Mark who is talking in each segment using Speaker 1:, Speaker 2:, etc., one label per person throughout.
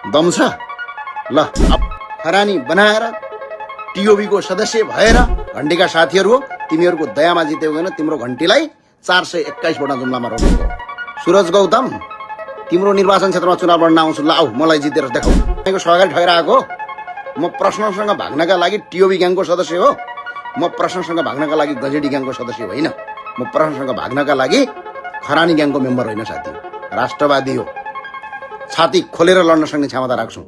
Speaker 1: दम छ ल अब खरानी बनाएर टिओबी को सदस्य भएर घण्टीका साथीहरू हो, तिमीहरूको दयामा जितेको होइन, तिम्रो घण्टीलाई 421 वटा जुम्लामा रोक्नुको। सुरज गौतम, तिम्रो निर्वाचन क्षेत्रमा चुनाव लड्न आउँछु, ल आऊ मलाई जितेर देखाऊ। तपाईँको सहकारी ठगेर आएको, म प्रश्नसँग भाग्नका लागि टिओबी ग्याङको सदस्य हो, म प्रश्नसँग भाग्नका लागि गजेडी ग्याङको सदस्य होइन, म प्रश्नसँग भाग्नका लागि खरानी ग्याङको मेम्बर होइन साथी, राष्ट्रवादी हो, छाती खोलेर लड्न सक्ने क्षमता राख्छु।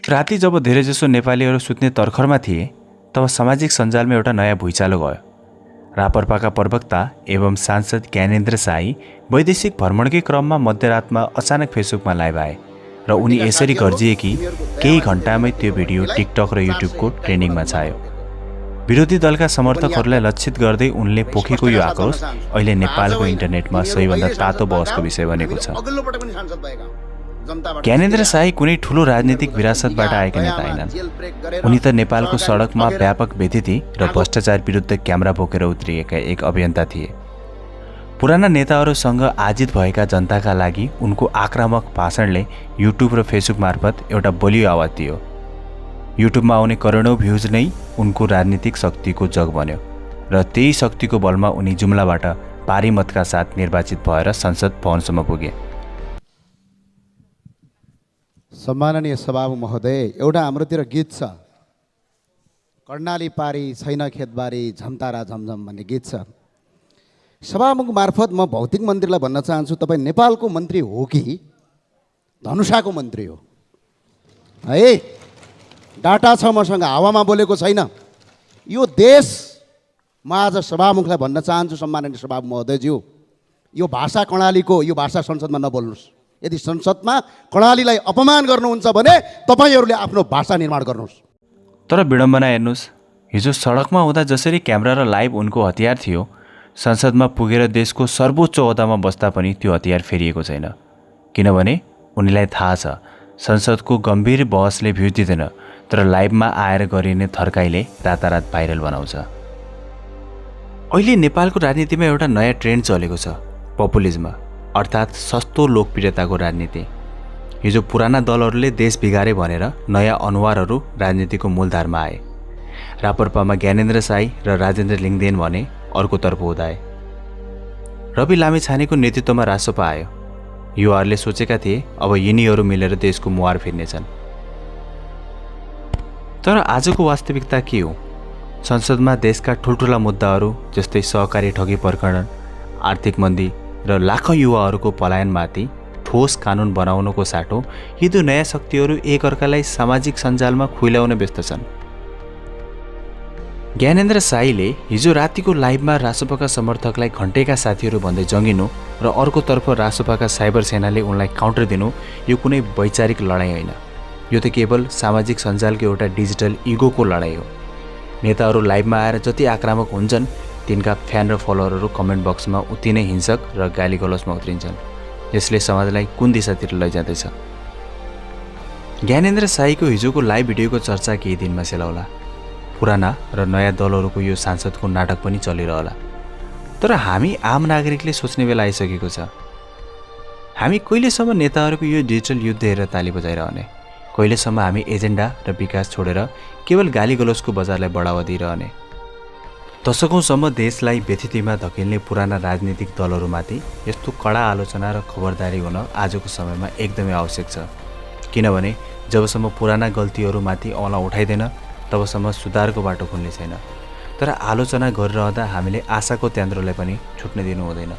Speaker 2: राति जब धेरैजसो नेपालीहरू सुत्ने तर्खरमा थिए तब सामाजिक सञ्जालमा एउटा नयाँ भुइँचालो गयो। रापरपाका प्रवक्ता एवं सांसद ज्ञानेन्द्र साई वैदेशिक भ्रमणकै क्रममा मध्यरातमा अचानक फेसबुकमा लाइभ आए र उनी यसरी गर्जिए कि केही घण्टामै त्यो भिडियो टिकटक र युट्युबको ट्रेन्डिङमा छायो। विरोधी दलका समर्थकहरूलाई लक्षित गर्दै उनले पोखेको यो आक्रोश अहिले नेपालको इन्टरनेटमा सबैभन्दा तातो बहसको विषय बनेको छ। ज्ञानेन्द्र साई कुनै ठूलो राजनीतिक विरासतबाट आएका नेता हैनन्। उनी त नेपालको सडकमा व्यापक बेथिति र भ्रष्टाचार विरुद्ध क्यामेरा बोकेर उत्रिएका एक अभियन्ता थिए। पुराना नेताहरूसँग आजित भएका जनताका लागि उनको आक्रामक भाषणले युट्युब र फेसबुक मार्फत एउटा बलियो आवाज दियो। युट्युबमा आउने करोडौं भ्युज नै उनको राजनीतिक शक्तिको जग बन्यो र त्यही शक्तिको बलमा उनी जुम्लाबाट भारी मतका साथ निर्वाचित भएर संसद भवनसम्म पुगे।
Speaker 3: सम्माननीय सभामुख महोदय, एउटा हाम्रोतिर गीत छ, कर्णाली पारी छैन खेतबारी झमतारा झमझम भन्ने गीत छ। सभामुख मार्फत म भौतिक मन्त्रीलाई भन्न चाहन्छु, तपाईँ नेपालको मन्त्री हो कि धनुषाको मन्त्री हो? है, डाटा छ मसँग, हावामा बोलेको छैन। यो देश, म आज सभामुखलाई भन्न चाहन्छु, सम्माननीय सभामुख महोदयज्यू, यो भाषा कर्णालीको, यो भाषा संसदमा नबोल्नुहोस्। यदि संसदमा कर्णालीलाई अपमान गर्नुहुन्छ भने तपाईहरूले आफ्नो भाषा निर्माण गर्नुहोस्।
Speaker 2: तर विडम्बना हेर्नुहोस्, हिजो सडकमा हुँदा जसरी क्यामेरा र लाइभ उनको हतियार थियो, संसदमा पुगेर देशको सर्वोच्च ओहदामा बस्दा पनि त्यो हतियार फेरिएको छैन। किनभने उनीलाई थाहा छ संसदको गम्भीर बहसले भ्यू दिँदैन, तर लाइभमा आएर गरिने थर्काइले रातारात भाइरल बनाउँछ। अहिले नेपालको राजनीतिमा एउटा नयाँ ट्रेन्ड चलेको छ, पपुलिज्म, अर्थात् सस्तो लोकप्रियताको राजनीति। हिजो पुराना दलहरूले देश बिगारे भनेर नयाँ अनुहारहरू राजनीतिको मूलधारमा आए। रापरपामा ज्ञानेन्द्र साई र राजेन्द्र लिङदेन भने अर्कोतर्फ उदाए। रवि लामिछानेको नेतृत्वमा रासोपा आयो। युवाहरूले सोचेका थिए अब यिनीहरू मिलेर देशको मुहार फिर्नेछन्। तर आजको वास्तविकता के हो? संसदमा देशका ठुल्ठुला मुद्दाहरू जस्तै सहकारी ठगी प्रकरण, आर्थिक मन्दी र लाखौं युवाहरूको पलायनमाथि ठोस कानुन बनाउनको साटो यी दुई नयाँ शक्तिहरू एकअर्कालाई सामाजिक सञ्जालमा खुइल्याउन व्यस्त छन्। ज्ञानेन्द्र साईले हिजो रातिको लाइभमा रासोपाका समर्थकलाई घण्टेका साथीहरू भन्दै जङ्गिनु र अर्कोतर्फ रासोपाका साइबर सेनाले उनलाई काउन्टर दिनु यो कुनै वैचारिक लडाईँ होइन, यो त केवल सामाजिक सञ्जालको एउटा डिजिटल इगोको लडाईँ हो। नेताहरू लाइभमा आएर जति आक्रामक हुन्छन्, तिनका फ्यान र फलोअरहरू कमेन्ट बक्समा उति नै हिंसक र गाली गलौजमा उत्रिन्छन्। यसले समाजलाई कुन दिशातिर लैजाँदैछ? ज्ञानेन्द्र साईको हिजोको लाइभ भिडियोको चर्चा केही दिनमा सेलाउला। पुराना र नयाँ दलहरूको यो सांसदको नाटक पनि चलिरहला। तर हामी आम नागरिकले सोच्ने बेला आइसकेको छ, हामी कहिलेसम्म नेताहरूको यो डिजिटल युद्ध हेरेर ताली बजाइरहने? कहिलेसम्म हामी एजेन्डा र विकास छोडेर केवल गाली गलौजको बजारलाई बढावा दिइरहने? दशकौँसम्म देशलाई व्यथितिमा धकेल्ने पुराना राजनीतिक दलहरूमाथि यस्तो कडा आलोचना र खबरदारी हुन आजको समयमा एकदमै आवश्यक छ। किनभने जबसम्म पुराना गल्तीहरूमाथि औँला उठाइँदैन तबसम्म सुधारको बाटो खुल्ने छैन। तर आलोचना गरिरहँदा हामीले आशाको त्यान्द्रोलाई पनि छुट्न दिनु हुँदैन।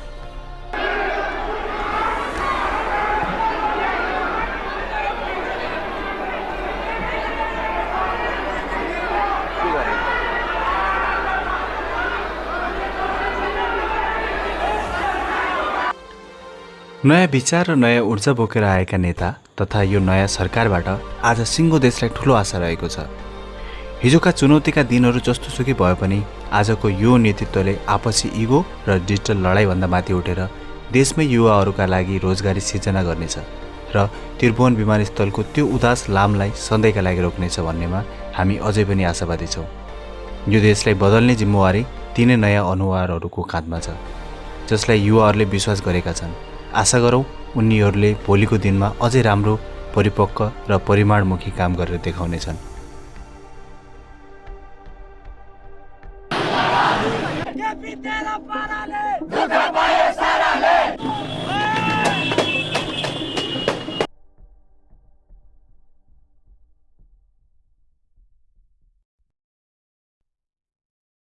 Speaker 2: नयाँ विचार र नयाँ ऊर्जा बोकेर आएका नेता तथा यो नयाँ सरकारबाट आज सिङ्गो देशलाई ठुलो आशा रहेको छ। हिजोका चुनौतीका दिनहरू जस्तोसुकै भए पनि आजको यो नेतृत्वले आपसी इगो र डिजिटल लडाइँभन्दा माथि उठेर देशमै युवाहरूका लागि रोजगारी सिर्जना गर्नेछ र त्रिभुवन विमानस्थलको त्यो उदास लामलाई सधैँका लागि रोक्नेछ भन्नेमा हामी अझै पनि आशावादी छौँ। यो देशलाई बदल्ने जिम्मेवारी तिनै नयाँ अनुहारहरूको काँधमा छ, जसलाई युवाहरूले विश्वास गरेका छन्। आशा गरौँ उनीहरूले भोलिको दिनमा अझै राम्रो, परिपक्व र परिमाणमुखी काम गरेर देखाउनेछन्।
Speaker 4: केपी तेरो पाराले